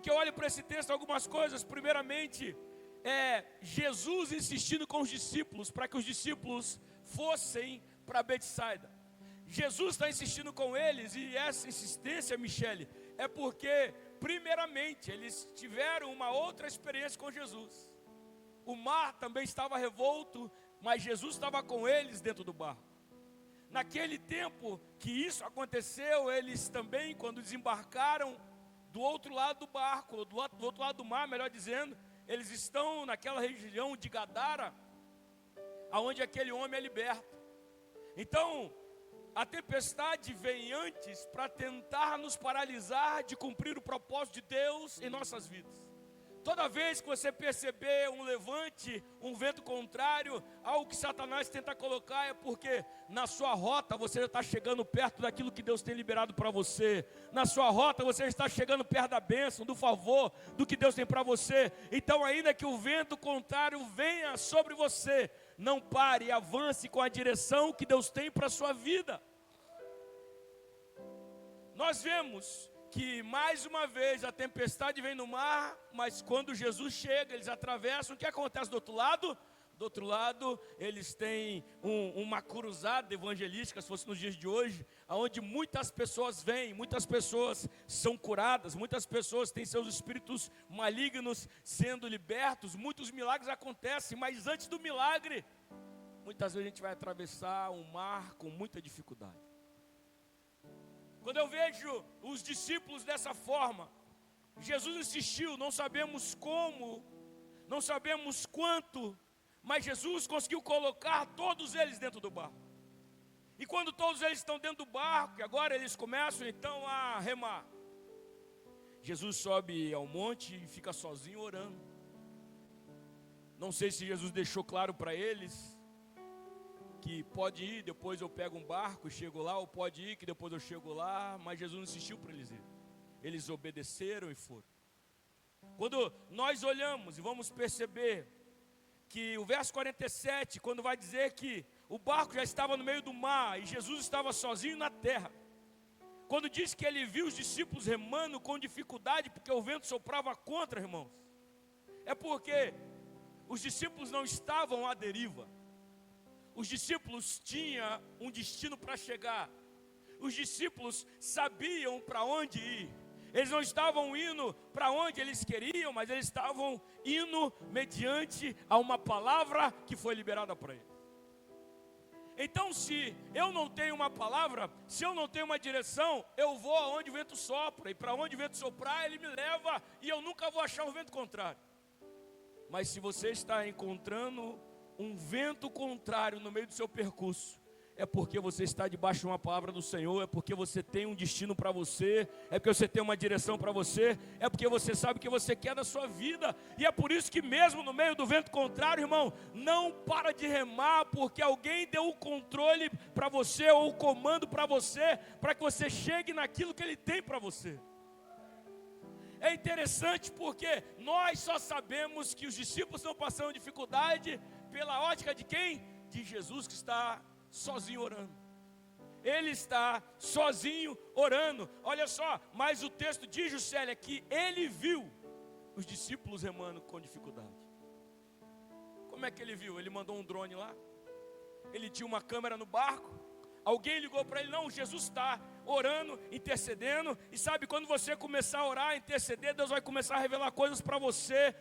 que eu olho para esse texto, algumas coisas. Primeiramente, Jesus insistindo com os discípulos, para que os discípulos fossem para Betsaida. Jesus está insistindo com eles, e essa insistência, Michele, é porque, primeiramente, eles tiveram uma outra experiência com Jesus. O mar também estava revolto, mas Jesus estava com eles dentro do barco. Naquele tempo que isso aconteceu, eles também, quando desembarcaram do outro lado do barco, do outro lado do mar, melhor dizendo, eles estão naquela região de Gadara, aonde aquele homem é liberto. Então, a tempestade vem antes para tentar nos paralisar de cumprir o propósito de Deus em nossas vidas. Toda vez que você perceber um levante, um vento contrário, algo que Satanás tenta colocar, é porque na sua rota você já está chegando perto daquilo que Deus tem liberado para você. Na sua rota você está chegando perto da bênção, do favor, do que Deus tem para você. Então, ainda que o vento contrário venha sobre você, não pare e avance com a direção que Deus tem para a sua vida. Nós vemos que mais uma vez a tempestade vem no mar, mas quando Jesus chega, eles atravessam. O que acontece do outro lado? Do outro lado, eles têm uma cruzada evangelística, se fosse nos dias de hoje, onde muitas pessoas vêm, muitas pessoas são curadas, muitas pessoas têm seus espíritos malignos sendo libertos, muitos milagres acontecem, mas antes do milagre, muitas vezes a gente vai atravessar um mar com muita dificuldade. Quando eu vejo os discípulos dessa forma, Jesus insistiu, não sabemos como, não sabemos quanto, mas Jesus conseguiu colocar todos eles dentro do barco. E quando todos eles estão dentro do barco, e agora eles começam então a remar, Jesus sobe ao monte e fica sozinho orando. Não sei se Jesus deixou claro para eles que pode ir, depois eu pego um barco e chego lá, ou pode ir, que depois eu chego lá, mas Jesus insistiu para eles irem. Eles obedeceram e foram. Quando nós olhamos e vamos perceber que o verso 47, quando vai dizer que o barco já estava no meio do mar e Jesus estava sozinho na terra, quando diz que ele viu os discípulos remando com dificuldade, porque o vento soprava contra, irmãos, é porque os discípulos não estavam à deriva. Os discípulos tinham um destino para chegar. Os discípulos sabiam para onde ir. Eles não estavam indo para onde eles queriam, mas eles estavam indo mediante a uma palavra que foi liberada para eles. Então, se eu não tenho uma palavra, se eu não tenho uma direção, eu vou aonde o vento sopra. E para onde o vento soprar, ele me leva, e eu nunca vou achar o vento contrário. Mas se você está encontrando um vento contrário no meio do seu percurso, é porque você está debaixo de uma palavra do Senhor, é porque você tem um destino para você, é porque você tem uma direção para você, é porque você sabe o que você quer da sua vida. E é por isso que mesmo no meio do vento contrário, irmão, não para de remar, porque alguém deu o controle para você, ou o comando para você, para que você chegue naquilo que Ele tem para você. É interessante porque nós só sabemos que os discípulos estão passando dificuldade pela ótica de quem? De Jesus, que está sozinho orando. Ele está sozinho orando. Olha só, mas o texto diz, Juscelia, que ele viu os discípulos remando com dificuldade. Como é que ele viu? Ele mandou um drone lá, ele tinha uma câmera no barco, alguém ligou para ele, não, Jesus está orando, intercedendo. E sabe, quando você começar a orar, interceder, Deus vai começar a revelar coisas para você.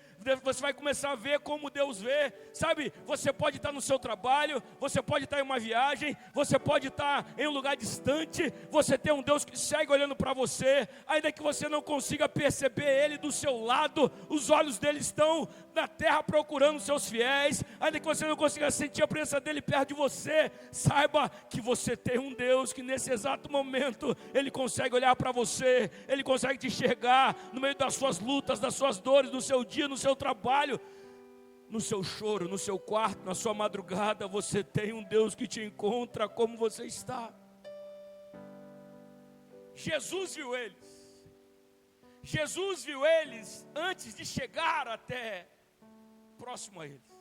Você vai começar a ver como Deus vê. Sabe, você pode estar no seu trabalho, você pode estar em uma viagem, você pode estar em um lugar distante, você tem um Deus que segue olhando para você, ainda que você não consiga perceber Ele do seu lado, os olhos dele estão na terra procurando os seus fiéis, ainda que você não consiga sentir a presença dele perto de você, saiba que você tem um Deus que nesse exato momento Ele consegue olhar para você, Ele consegue te enxergar no meio das suas lutas, das suas dores, no seu dia, no seu trabalho, no seu choro, no seu quarto, na sua madrugada. Você tem um Deus que te encontra como você está. Jesus viu eles. Jesus viu eles antes de chegar até próximo a eles.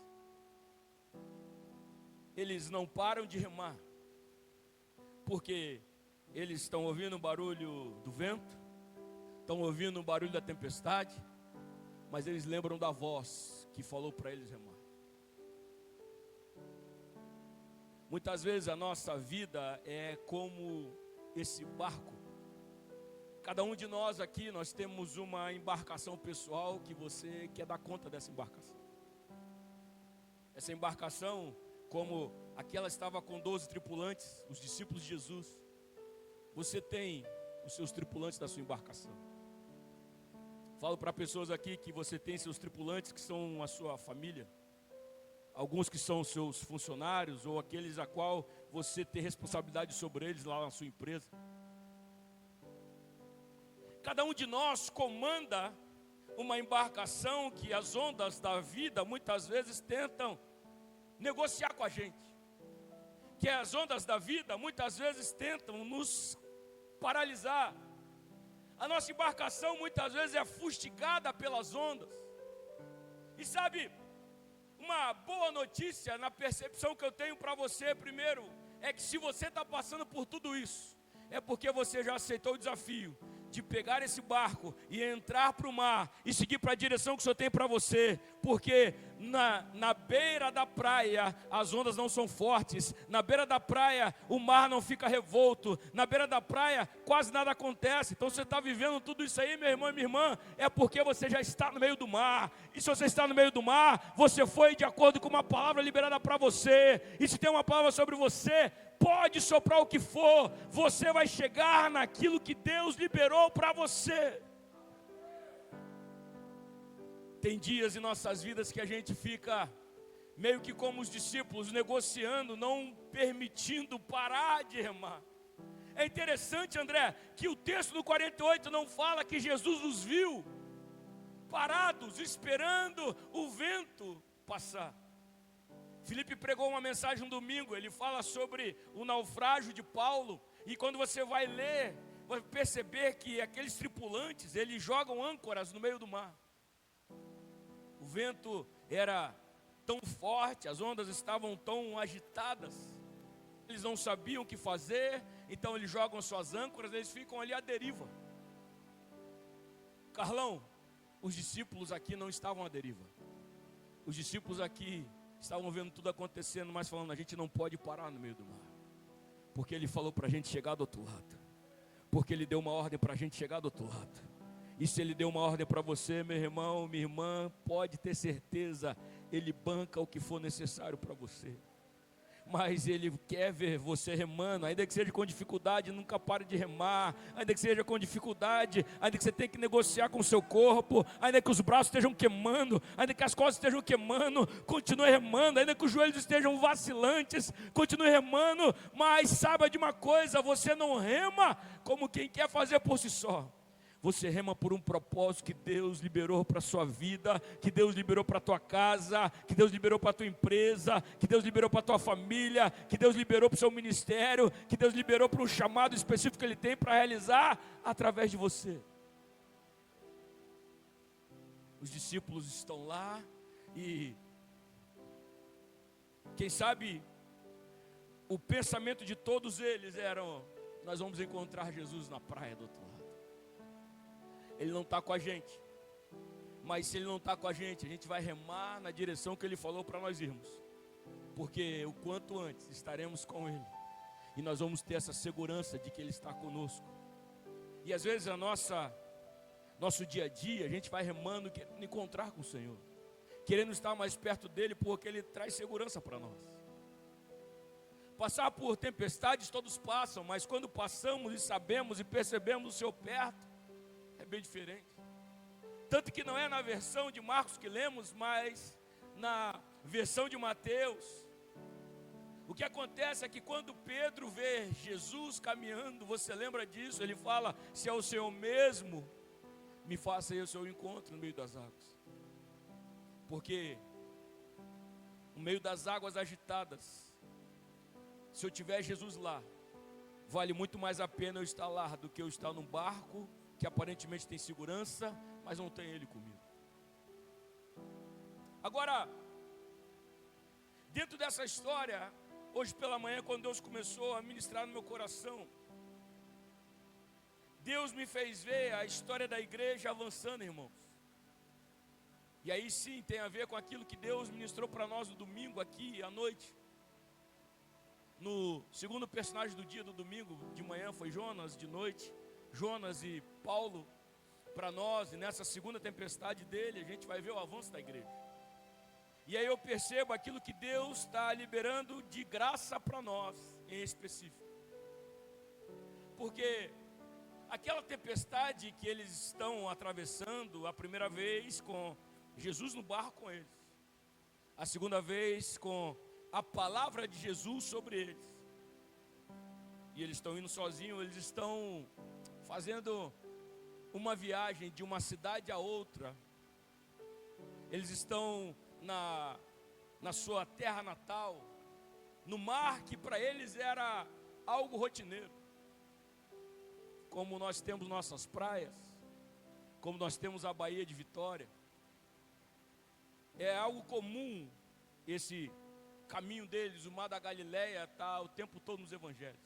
Eles não param de remar, porque eles estão ouvindo o barulho do vento, estão ouvindo o barulho da tempestade, mas eles lembram da voz que falou para eles remar. Muitas vezes a nossa vida é como esse barco. Cada um de nós aqui, nós temos uma embarcação pessoal que você quer dar conta dessa embarcação. Essa embarcação, como aquela estava com 12 tripulantes, os discípulos de Jesus, você tem os seus tripulantes da sua embarcação. Falo para pessoas aqui que você tem seus tripulantes que são a sua família. Alguns que são seus funcionários ou aqueles a qual você tem responsabilidade sobre eles lá na sua empresa. Cada um de nós comanda uma embarcação que as ondas da vida muitas vezes tentam negociar com a gente. Que as ondas da vida muitas vezes tentam nos paralisar. A nossa embarcação muitas vezes é fustigada pelas ondas. E sabe, uma boa notícia na percepção que eu tenho para você primeiro, é que se você está passando por tudo isso, é porque você já aceitou o desafio de pegar esse barco e entrar para o mar e seguir para a direção que o Senhor tem para você, porque na beira da praia as ondas não são fortes, na beira da praia o mar não fica revolto, na beira da praia quase nada acontece. Então você está vivendo tudo isso aí, meu irmão e minha irmã, é porque você já está no meio do mar. E se você está no meio do mar, você foi de acordo com uma palavra liberada para você. E se tem uma palavra sobre você, pode soprar o que for, você vai chegar naquilo que Deus liberou para você. Tem dias em nossas vidas que a gente fica meio que como os discípulos, negociando, não permitindo parar de remar. É interessante, André, que o texto do 48 não fala que Jesus os viu parados, esperando o vento passar. Felipe pregou uma mensagem um domingo, ele fala sobre o naufrágio de Paulo, e quando você vai ler, vai perceber que aqueles tripulantes, eles jogam âncoras no meio do mar. O vento era tão forte, as ondas estavam tão agitadas, eles não sabiam o que fazer, então eles jogam suas âncoras, eles ficam ali à deriva. Carlão, os discípulos aqui não estavam à deriva. Os discípulos aqui estavam vendo tudo acontecendo, mas falando, a gente não pode parar no meio do mar, porque ele falou para a gente chegar do outro lado, porque ele deu uma ordem para a gente chegar do outro lado. E se ele deu uma ordem para você, meu irmão, minha irmã, pode ter certeza, ele banca o que for necessário para você. Mas ele quer ver você remando, ainda que seja com dificuldade, nunca pare de remar. Ainda que seja com dificuldade, ainda que você tenha que negociar com o seu corpo, ainda que os braços estejam queimando, ainda que as costas estejam queimando, continue remando. Ainda que os joelhos estejam vacilantes, continue remando. Mas saiba de uma coisa, você não rema como quem quer fazer por si só. Você rema por um propósito que Deus liberou para a sua vida, que Deus liberou para a tua casa, que Deus liberou para a tua empresa, que Deus liberou para a tua família, que Deus liberou para o seu ministério, que Deus liberou para um chamado específico que Ele tem para realizar através de você. Os discípulos estão lá e, quem sabe, o pensamento de todos eles era, nós vamos encontrar Jesus na praia do outro lado. Ele não está com a gente, mas se Ele não está com a gente vai remar na direção que Ele falou para nós irmos, porque o quanto antes estaremos com Ele, e nós vamos ter essa segurança de que Ele está conosco. E às vezes nosso dia a dia, a gente vai remando, querendo encontrar com o Senhor, querendo estar mais perto dEle, porque Ele traz segurança para nós. Passar por tempestades todos passam, mas quando passamos e sabemos e percebemos o Senhor perto, é bem diferente. Tanto que não é na versão de Marcos que lemos, mas na versão de Mateus. O que acontece é que quando Pedro vê Jesus caminhando, você lembra disso? Ele fala, se é o Senhor mesmo, me faça aí o seu encontro no meio das águas. Porque no meio das águas agitadas, se eu tiver Jesus lá, vale muito mais a pena eu estar lá do que eu estar num barco que aparentemente tem segurança, mas não tem Ele comigo. Agora, dentro dessa história, hoje pela manhã, quando Deus começou a ministrar no meu coração, Deus me fez ver a história da igreja avançando, irmãos. E aí sim tem a ver com aquilo que Deus ministrou para nós no domingo aqui à noite. No segundo personagem do dia do domingo, de manhã foi Jonas, de noite Jonas e Paulo para nós. E nessa segunda tempestade dele a gente vai ver o avanço da igreja. E aí eu percebo aquilo que Deus está liberando de graça para nós em específico. Porque aquela tempestade que eles estão atravessando a primeira vez com Jesus no barco com eles, a segunda vez com a palavra de Jesus sobre eles, e eles estão indo sozinhos, eles estão fazendo uma viagem de uma cidade a outra, eles estão na sua terra natal, no mar que para eles era algo rotineiro, como nós temos nossas praias, como nós temos a Baía de Vitória. É algo comum esse caminho deles, o mar da Galileia está o tempo todo nos evangelhos.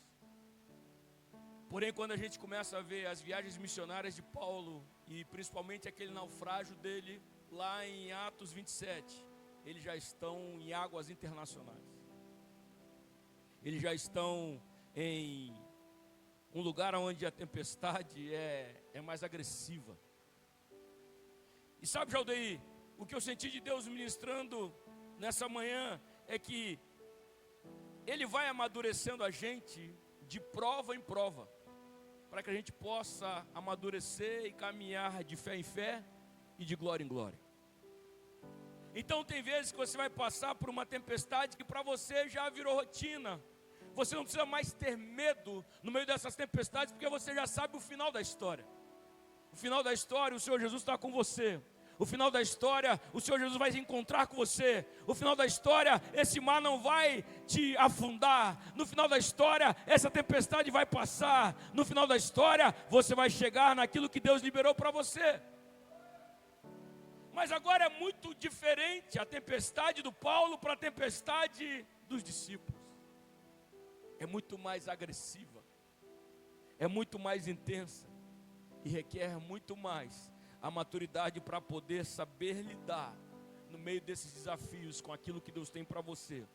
Porém, quando a gente começa a ver as viagens missionárias de Paulo, e principalmente aquele naufrágio dele lá em Atos 27, eles já estão em águas internacionais. Eles já estão em um lugar onde a tempestade é mais agressiva. E sabe, Jaldeir, o que eu senti de Deus ministrando nessa manhã é que Ele vai amadurecendo a gente de prova em prova, para que a gente possa amadurecer e caminhar de fé em fé e de glória em glória. Então tem vezes que você vai passar por uma tempestade que para você já virou rotina. Você não precisa mais ter medo no meio dessas tempestades, porque você já sabe o final da história. O final da história, o Senhor Jesus está com você. O final da história, o Senhor Jesus vai se encontrar com você. O final da história, esse mar não vai te afundar. No final da história, essa tempestade vai passar. No final da história, você vai chegar naquilo que Deus liberou para você. Mas agora é muito diferente a tempestade do Paulo para a tempestade dos discípulos. É muito mais agressiva, é muito mais intensa e requer muito mais a maturidade para poder saber lidar no meio desses desafios com aquilo que Deus tem para você.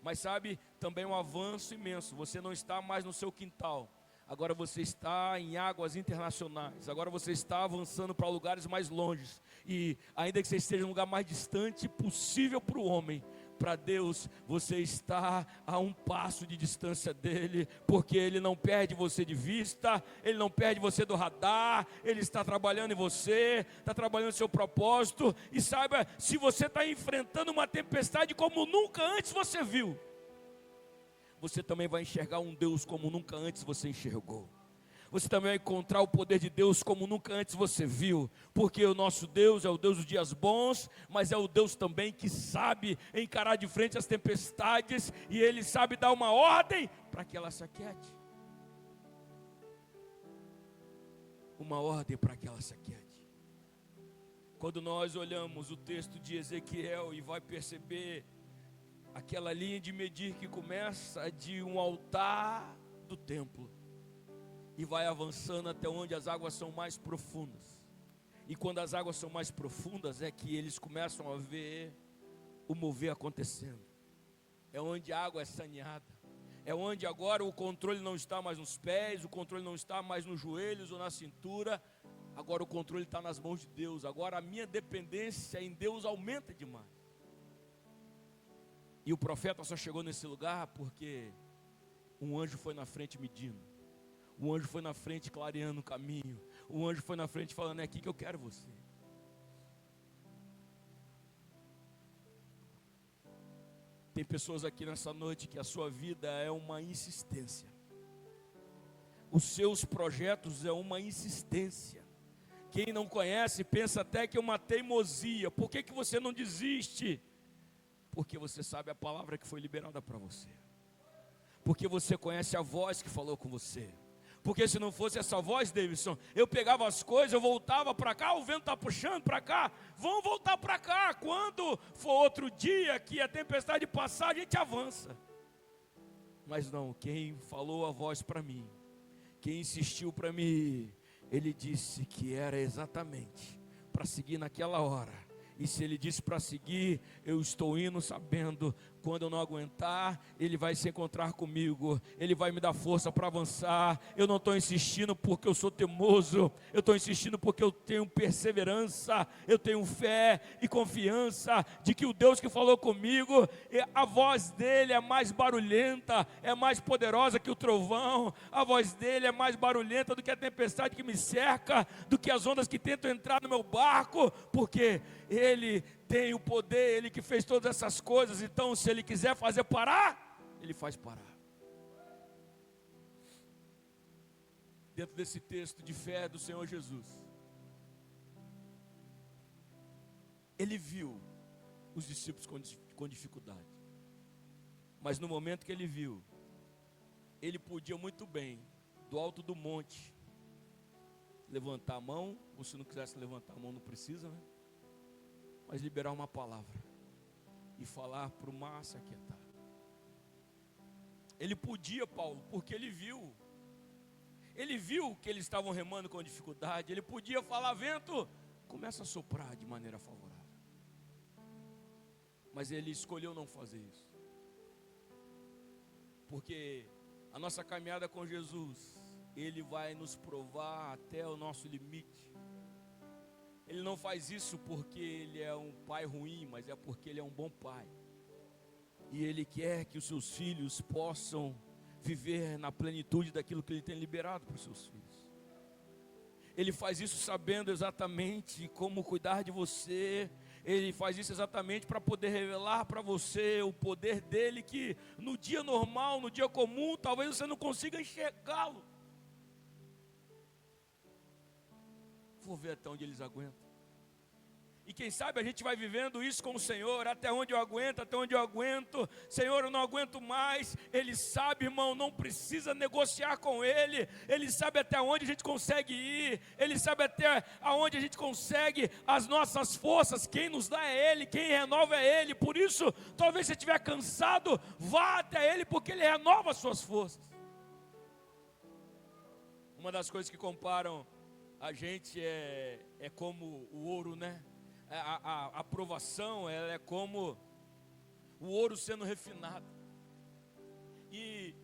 Mas sabe, também um avanço imenso. Você não está mais no seu quintal, agora você está em águas internacionais, agora você está avançando para lugares mais longes. E ainda que você esteja no lugar mais distante possível para o homem, para Deus, você está a um passo de distância dele, porque Ele não perde você de vista, Ele não perde você do radar, Ele está trabalhando em você, está trabalhando no seu propósito. E saiba, se você está enfrentando uma tempestade como nunca antes você viu, você também vai enxergar um Deus como nunca antes você enxergou. Você também vai encontrar o poder de Deus como nunca antes você viu, porque o nosso Deus é o Deus dos dias bons, mas é o Deus também que sabe encarar de frente as tempestades, e Ele sabe dar uma ordem para que ela se aquiete. Uma ordem para que ela se aquiete. Quando nós olhamos o texto de Ezequiel e vai perceber aquela linha de medir que começa de um altar do templo e vai avançando até onde as águas são mais profundas. E quando as águas são mais profundas é que eles começam a ver o mover acontecendo. É onde a água é saneada. É onde agora o controle não está mais nos pés, o controle não está mais nos joelhos ou na cintura. Agora o controle está nas mãos de Deus. Agora a minha dependência em Deus aumenta demais. E o profeta só chegou nesse lugar porque um anjo foi na frente medindo. O anjo foi na frente clareando o caminho. O anjo foi na frente falando: é aqui que eu quero você. Tem pessoas aqui nessa noite que a sua vida é uma insistência. Os seus projetos é uma insistência. Quem não conhece pensa até que é uma teimosia. Por que você não desiste? Porque você sabe a palavra que foi liberada para você. Porque você conhece a voz que falou com você. Porque se não fosse essa voz, Davidson, eu pegava as coisas, eu voltava para cá, o vento está puxando para cá, vamos voltar para cá. Quando for outro dia que a tempestade passar, a gente avança. Mas não, quem falou a voz para mim, quem insistiu para mim, ele disse que era exatamente para seguir naquela hora. E se ele disse para seguir, eu estou indo sabendo, quando eu não aguentar, ele vai se encontrar comigo, ele vai me dar força para avançar. Eu não estou insistindo porque eu sou teimoso, eu estou insistindo porque eu tenho perseverança, eu tenho fé e confiança de que o Deus que falou comigo, a voz dele é mais barulhenta, é mais poderosa que o trovão, a voz dele é mais barulhenta do que a tempestade que me cerca, do que as ondas que tentam entrar no meu barco, porque ele tem o poder, ele que fez todas essas coisas. Então, se ele quiser fazer parar, ele faz parar. Dentro desse texto de fé do Senhor Jesus, ele viu os discípulos com dificuldade, mas no momento que ele viu, ele podia muito bem, do alto do monte, levantar a mão, ou se não quisesse levantar a mão, não precisa, né? Mas liberar uma palavra e falar para o mar se aquietar. Ele podia, Paulo, porque ele viu que eles estavam remando com dificuldade. Ele podia falar: vento, começa a soprar de maneira favorável. Mas ele escolheu não fazer isso, porque a nossa caminhada com Jesus, ele vai nos provar até o nosso limite. Ele não faz isso porque ele é um pai ruim, mas é porque ele é um bom pai. E ele quer que os seus filhos possam viver na plenitude daquilo que ele tem liberado para os seus filhos. Ele faz isso sabendo exatamente como cuidar de você. Ele faz isso exatamente para poder revelar para você o poder dele, que no dia normal, no dia comum, talvez você não consiga enxergá-lo. Vou ver até onde eles aguentam. E quem sabe a gente vai vivendo isso com o Senhor, até onde eu aguento, Senhor, eu não aguento mais. Ele sabe, irmão, não precisa negociar com Ele. Ele sabe até onde a gente consegue ir, Ele sabe até onde a gente consegue as nossas forças. Quem nos dá é Ele, quem renova é Ele. Por isso, talvez você estiver cansado, vá até Ele, porque Ele renova as suas forças. Uma das coisas que comparam a gente é como o ouro, né? A provação, ela é como o ouro sendo refinado. E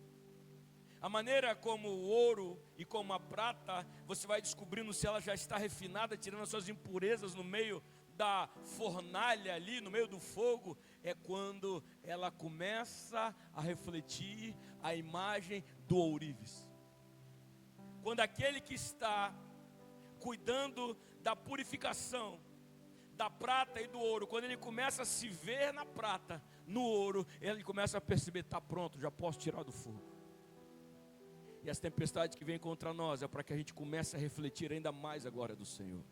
a maneira como o ouro e como a prata, você vai descobrindo se ela já está refinada, tirando as suas impurezas no meio da fornalha ali, no meio do fogo, é quando ela começa a refletir a imagem do ourives. Quando aquele que está cuidando da purificação da prata e do ouro, quando ele começa a se ver na prata, no ouro, ele começa a perceber: está pronto, já posso tirar do fogo. E as tempestades que vêm contra nós é para que a gente comece a refletir ainda mais a glória do Senhor.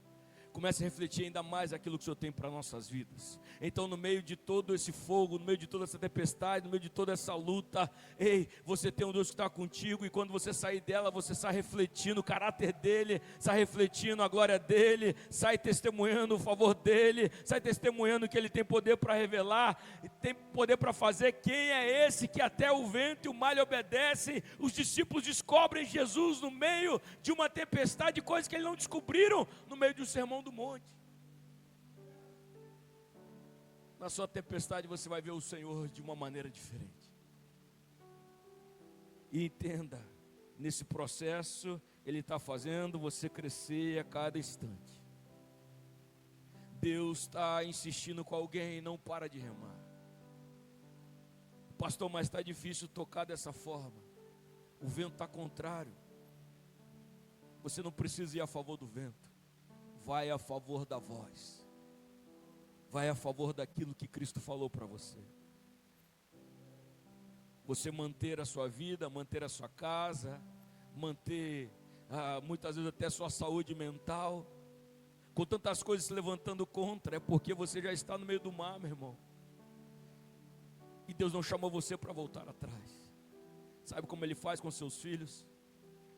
Comece a refletir ainda mais aquilo que o Senhor tem para nossas vidas. Então, no meio de todo esse fogo, no meio de toda essa tempestade, no meio de toda essa luta, ei, você tem um Deus que está contigo. E quando você sair dela, você sai refletindo o caráter dele, sai refletindo a glória dele, sai testemunhando o favor dele, sai testemunhando que ele tem poder para revelar, e tem poder para fazer. Quem é esse que até o vento e o mar lhe obedecem? Os discípulos descobrem Jesus no meio de uma tempestade, coisas que eles não descobriram no meio de um sermão do monte. Na sua tempestade você vai ver o Senhor de uma maneira diferente. E entenda, nesse processo Ele está fazendo você crescer a cada instante. Deus está insistindo com alguém, não para de remar. Pastor, mas está difícil tocar dessa forma. O vento está contrário. Você não precisa ir a favor do vento. Vai a favor da voz. Vai a favor daquilo que Cristo falou para você. Você manter a sua vida, manter a sua casa, manter muitas vezes até a sua saúde mental, com tantas coisas se levantando contra, é porque você já está no meio do mar, meu irmão. E Deus não chamou você para voltar atrás. Sabe como Ele faz com seus filhos?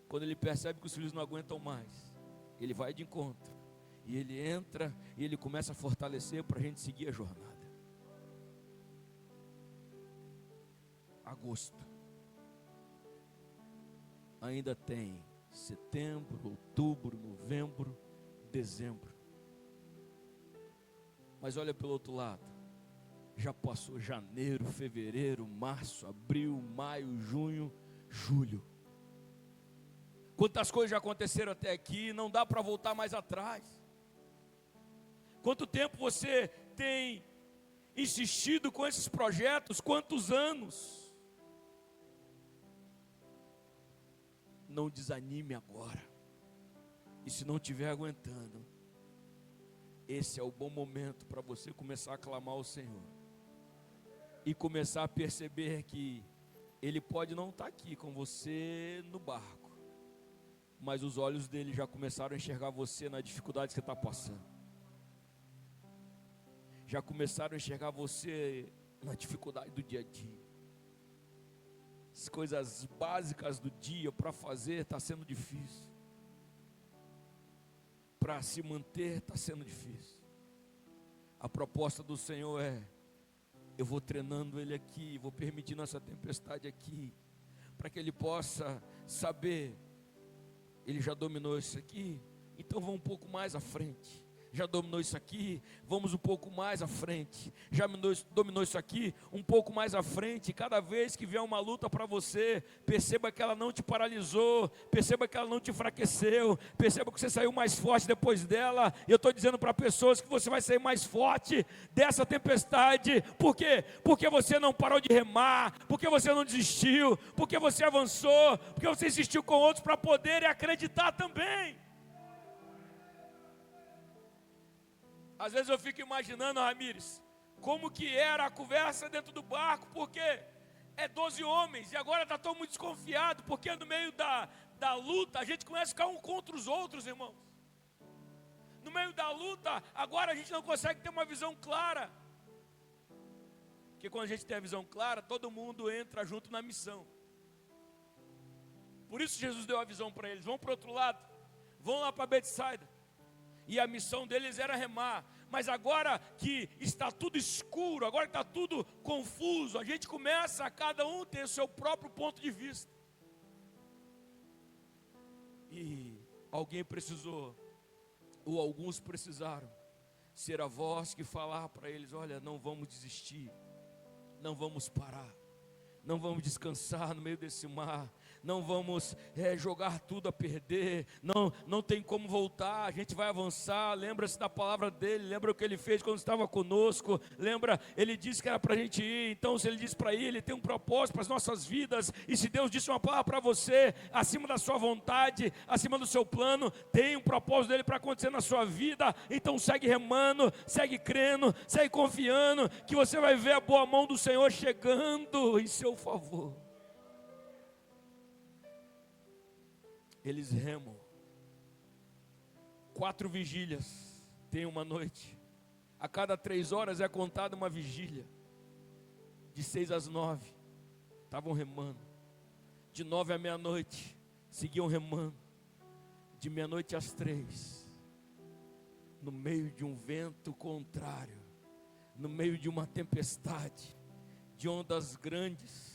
Quando Ele percebe que os filhos não aguentam mais, Ele vai de encontro. E Ele entra e Ele começa a fortalecer para a gente seguir a jornada. Agosto ainda tem setembro, outubro, novembro, dezembro. Mas olha pelo outro lado, já passou janeiro, fevereiro, março, abril, maio, junho, julho. Quantas coisas já aconteceram até aqui, não dá para voltar mais atrás. Quanto tempo você tem insistido com esses projetos? Quantos anos? Não desanime agora. E se não estiver aguentando, esse é o bom momento para você começar a clamar ao Senhor. E começar a perceber que Ele pode não estar aqui com você no barco, mas os olhos dele já começaram a enxergar você na dificuldade que você está passando. Já começaram a enxergar você na dificuldade do dia a dia. As coisas básicas do dia para fazer está sendo difícil. Para se manter está sendo difícil. A proposta do Senhor é: eu vou treinando ele aqui, vou permitindo essa tempestade aqui, para que ele possa saber, ele já dominou isso aqui, então vamos um pouco mais à frente. Já dominou isso aqui, vamos um pouco mais à frente. Já dominou isso aqui, um pouco mais à frente. Cada vez que vier uma luta para você, perceba que ela não te paralisou, perceba que ela não te enfraqueceu, perceba que você saiu mais forte depois dela. E eu estou dizendo para pessoas que você vai sair mais forte dessa tempestade. Por quê? Porque você não parou de remar, porque você não desistiu, porque você avançou, porque você insistiu com outros para poderem acreditar também. Às vezes eu fico imaginando, Ramires, como que era a conversa dentro do barco, porque é 12 homens, e agora está todo mundo desconfiado, porque no meio da luta, a gente começa a ficar um contra os outros, irmãos. No meio da luta, agora a gente não consegue ter uma visão clara. Porque quando a gente tem a visão clara, todo mundo entra junto na missão. Por isso Jesus deu a visão para eles: vão para o outro lado, vão lá para Betsaida. E a missão deles era remar. Mas agora que está tudo escuro, agora que está tudo confuso, a gente começa a cada um ter o seu próprio ponto de vista. E alguém precisou, ou alguns precisaram, ser a voz que falar para eles: olha, não vamos desistir, não vamos parar, não vamos descansar no meio desse mar, não vamos jogar tudo a perder, não tem como voltar, a gente vai avançar. Lembra-se da palavra dele, lembra o que ele fez quando estava conosco, lembra, ele disse que era para a gente ir. Então se ele disse para ir, ele tem um propósito para as nossas vidas. E se Deus disse uma palavra para você, acima da sua vontade, acima do seu plano, tem um propósito dele para acontecer na sua vida. Então segue remando, segue crendo, segue confiando, que você vai ver a boa mão do Senhor chegando em seu favor. Eles remam. 4 vigílias tem uma noite. A cada 3 horas é contada uma vigília. De 6 às 9 estavam remando. De 9 à meia-noite seguiam remando. De meia-noite às 3, no meio de um vento contrário, no meio de uma tempestade, de ondas grandes,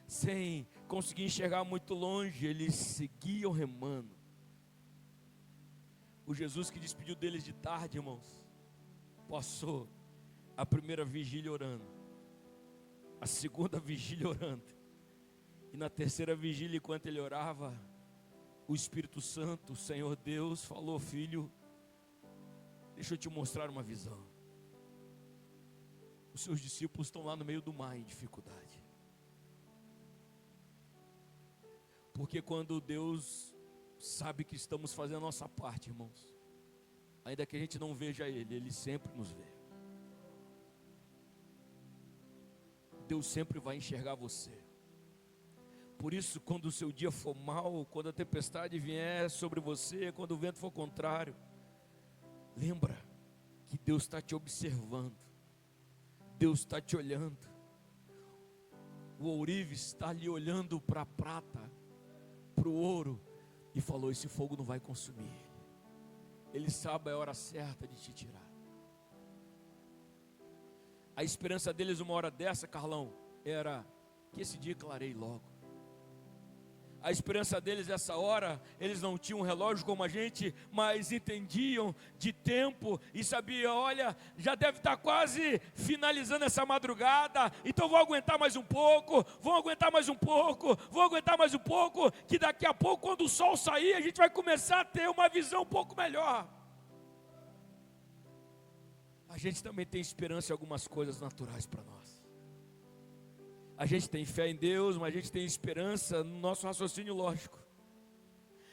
sem conseguir enxergar muito longe, eles seguiam remando. O Jesus que despediu deles de tarde, irmãos, passou a primeira vigília orando, a segunda vigília orando, e na terceira vigília, enquanto ele orava, o Espírito Santo, o Senhor Deus, falou: filho, deixa eu te mostrar uma visão. Os seus discípulos estão lá no meio do mar em dificuldade. Porque quando Deus sabe que estamos fazendo a nossa parte, irmãos, ainda que a gente não veja Ele, Ele sempre nos vê. Deus sempre vai enxergar você. Por isso, quando o seu dia for mau, quando a tempestade vier sobre você, quando o vento for contrário, lembra que Deus está te observando, Deus está te olhando. O ourives está ali olhando para a prata, para o ouro, e falou: esse fogo não vai consumir ele. Ele sabe a hora certa de te tirar. A esperança deles uma hora dessa, Carlão, era que esse dia clareie logo. A esperança deles nessa hora, eles não tinham um relógio como a gente, mas entendiam de tempo e sabiam, olha, já deve estar quase finalizando essa madrugada, então vou aguentar mais um pouco, vou aguentar mais um pouco, vou aguentar mais um pouco, que daqui a pouco, quando o sol sair, a gente vai começar a ter uma visão um pouco melhor. A gente também tem esperança em algumas coisas naturais para nós. A gente tem fé em Deus, mas a gente tem esperança no nosso raciocínio lógico.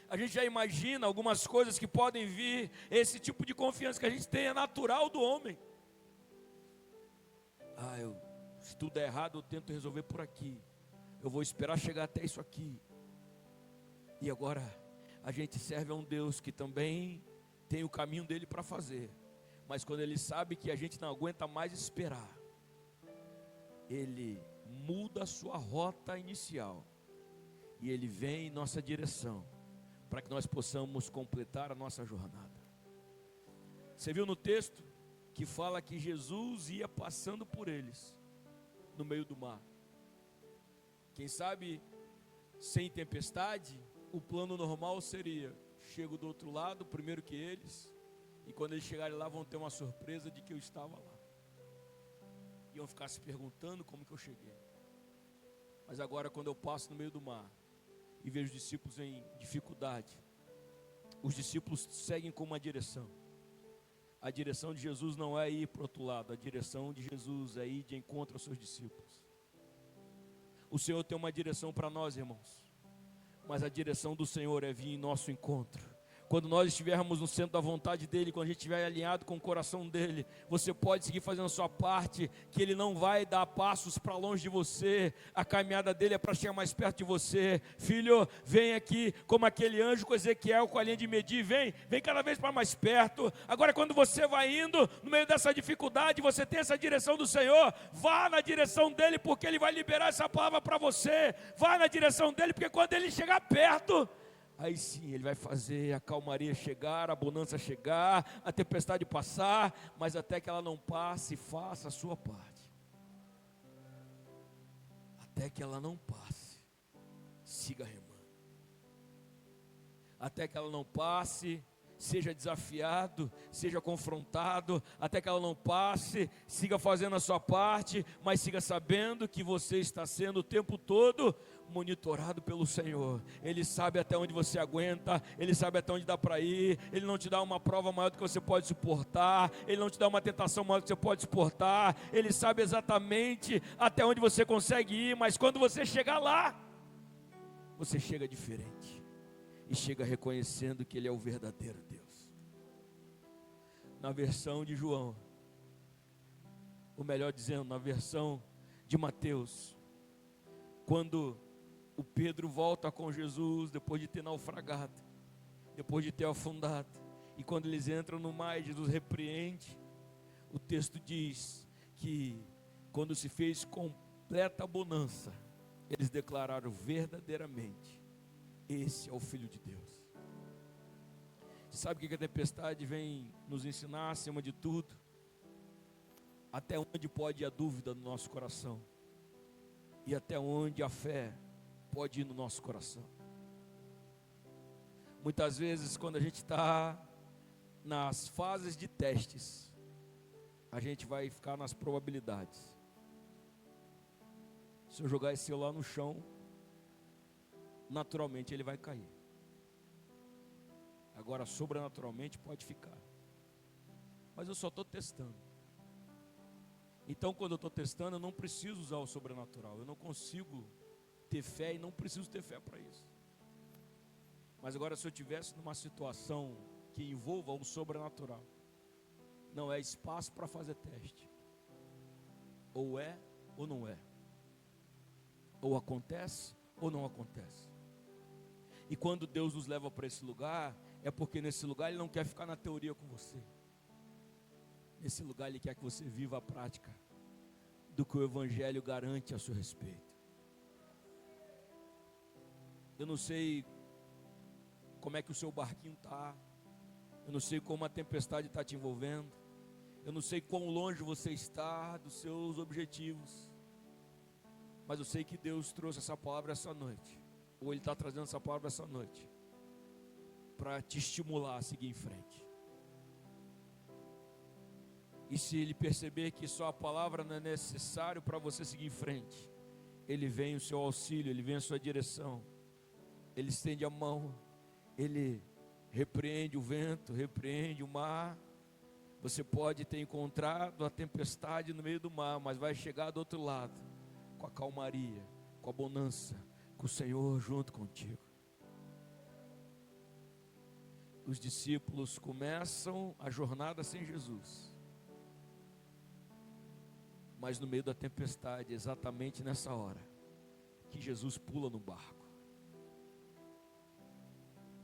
A gente já imagina algumas coisas que podem vir. Esse tipo de confiança que a gente tem é natural do homem. Se tudo der errado, eu tento resolver por aqui. Eu vou esperar chegar até isso aqui. E agora, a gente serve a um Deus que também tem o caminho dele para fazer. Mas quando ele sabe que a gente não aguenta mais esperar, ele muda a sua rota inicial e ele vem em nossa direção para que nós possamos completar a nossa jornada. Você viu no texto que fala que Jesus ia passando por eles no meio do mar. Quem sabe sem tempestade, o plano normal seria: chego do outro lado primeiro que eles, e quando eles chegarem lá vão ter uma surpresa de que eu estava lá. Iam ficar se perguntando como que eu cheguei. Mas agora, quando eu passo no meio do mar e vejo os discípulos em dificuldade, os discípulos seguem com uma direção. A direção de Jesus não é ir para o outro lado, a direção de Jesus é ir de encontro aos seus discípulos. O Senhor tem uma direção para nós, irmãos, mas a direção do Senhor é vir em nosso encontro. Quando nós estivermos no centro da vontade dEle, quando a gente estiver alinhado com o coração dEle, você pode seguir fazendo a sua parte, que Ele não vai dar passos para longe de você, a caminhada dEle é para chegar mais perto de você. Filho, vem aqui, como aquele anjo com Ezequiel, com a linha de medir, vem cada vez para mais perto. Agora, quando você vai indo, no meio dessa dificuldade, você tem essa direção do Senhor, vá na direção dEle, porque Ele vai liberar essa palavra para você. Vá na direção dEle, porque quando Ele chegar perto, aí sim, Ele vai fazer a calmaria chegar, a bonança chegar, a tempestade passar, mas até que ela não passe, faça a sua parte. Até que ela não passe, siga remando. Até que ela não passe, seja desafiado, seja confrontado. Até que ela não passe, siga fazendo a sua parte, mas siga sabendo que você está sendo o tempo todo monitorado pelo Senhor. Ele sabe até onde você aguenta, Ele sabe até onde dá para ir. Ele não te dá uma prova maior do que você pode suportar, Ele não te dá uma tentação maior do que você pode suportar. Ele sabe exatamente até onde você consegue ir, mas quando você chegar lá, você chega diferente e chega reconhecendo que Ele é o verdadeiro Deus. Na versão de João, ou melhor dizendo, na versão de Mateus, quando o Pedro volta com Jesus, depois de ter naufragado, depois de ter afundado, e quando eles entram no mar, Jesus repreende. O texto diz que quando se fez completa bonança, eles declararam verdadeiramente: esse é o Filho de Deus. Você sabe o que a tempestade vem nos ensinar, acima de tudo? Até onde pode ir a dúvida no nosso coração, e até onde a fé pode ir no nosso coração. Muitas vezes, quando a gente está nas fases de testes, a gente vai ficar nas probabilidades. Se eu jogar esse celular no chão, naturalmente ele vai cair. Agora, sobrenaturalmente pode ficar. Mas eu só estou testando. Então, quando eu estou testando, eu não preciso usar o sobrenatural. Eu não consigo ter fé e não preciso ter fé para isso. Mas agora, se eu estivesse numa situação que envolva o sobrenatural, não é espaço para fazer teste. Ou é ou não é. Ou acontece ou não acontece. E quando Deus nos leva para esse lugar, é porque nesse lugar Ele não quer ficar na teoria com você. Nesse lugar Ele quer que você viva a prática do que o Evangelho garante a seu respeito. Eu não sei como é que o seu barquinho está. Eu não sei como a tempestade está te envolvendo. Eu não sei quão longe você está dos seus objetivos. Mas eu sei que Deus trouxe essa palavra essa noite ou Ele está trazendo essa palavra essa noite para te estimular a seguir em frente. E se Ele perceber que só a palavra não é necessário para você seguir em frente, Ele vem o seu auxílio, Ele vem a sua direção, Ele estende a mão, Ele repreende o vento, repreende o mar. Você pode ter encontrado a tempestade no meio do mar, mas vai chegar do outro lado com a calmaria, com a bonança, com o Senhor junto contigo. Os discípulos começam a jornada sem Jesus, mas no meio da tempestade, exatamente nessa hora, que Jesus pula no barco.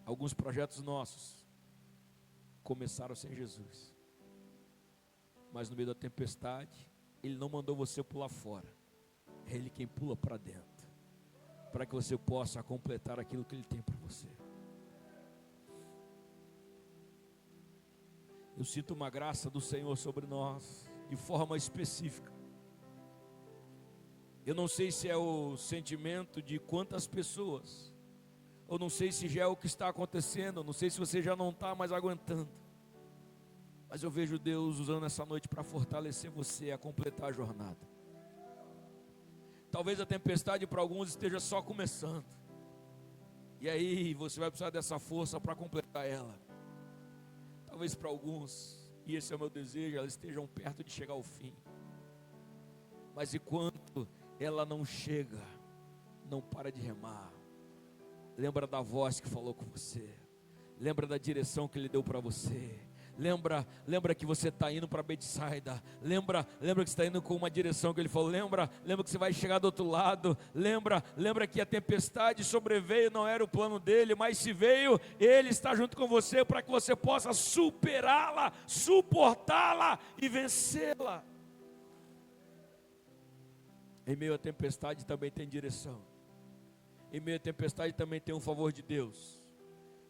Alguns projetos nossos começaram sem Jesus, mas no meio da tempestade, Ele não mandou você pular fora, é Ele quem pula para dentro, para que você possa completar aquilo que Ele tem para você. Eu sinto uma graça do Senhor sobre nós, de forma específica. Eu não sei se é o sentimento de quantas pessoas, eu não sei se já é o que está acontecendo, eu não sei se você já não está mais aguentando, mas eu vejo Deus usando essa noite para fortalecer você a completar a jornada. Talvez a tempestade para alguns esteja só começando, e aí você vai precisar dessa força para completar ela. Talvez para alguns, e esse é o meu desejo, elas estejam perto de chegar ao fim, mas enquanto ela não chega, não para de remar. Lembra da voz que falou com você, lembra da direção que Ele deu para você, lembra que você está indo para Betsaida, lembra que você está indo com uma direção que Ele falou, lembra que você vai chegar do outro lado, lembra que a tempestade sobreveio, não era o plano dele, mas se veio, Ele está junto com você para que você possa superá-la, suportá-la e vencê-la. Em meio à tempestade também tem direção, em meio à tempestade também tem um favor de Deus,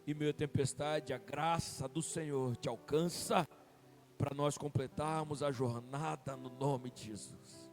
em meio à tempestade a graça do Senhor te alcança para nós completarmos a jornada no nome de Jesus.